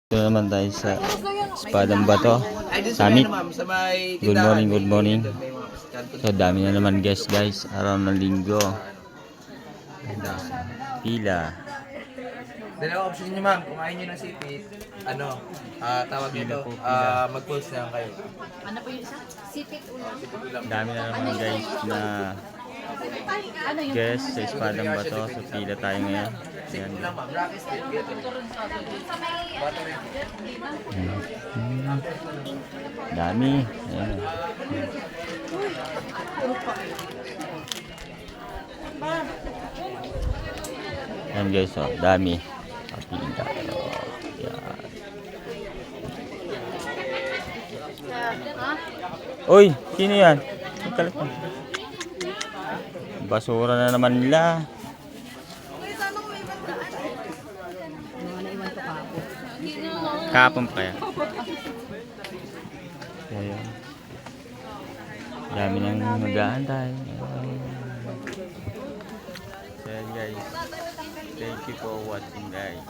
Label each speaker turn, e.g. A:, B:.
A: Ito naman tayo sa Espadang Bato Summit. Good morning, good morning. So dami na naman guys, araw ng linggo. Pila.
B: Dalawang option nyo ma'am, kung ayaw nyo ng sipit, tawag nito, mag-pulse na lang kayo.
C: Ano po yung isa? Sipit ulam.
A: Dami na naman guys na guys sa Espadang Bato. So pila tayo ngayon. Ayan.
B: Sipit lang ma'am, rocky stick.
A: Dami. Ayan. Ayan guys, oh, dami. Pila. Ayan. Uy, sino yan? Magkalat mo. Basura na naman nila. Kapon pa kaya? Ayan. Dami nang nag-aantay. So yan guys. Thank you for watching guys.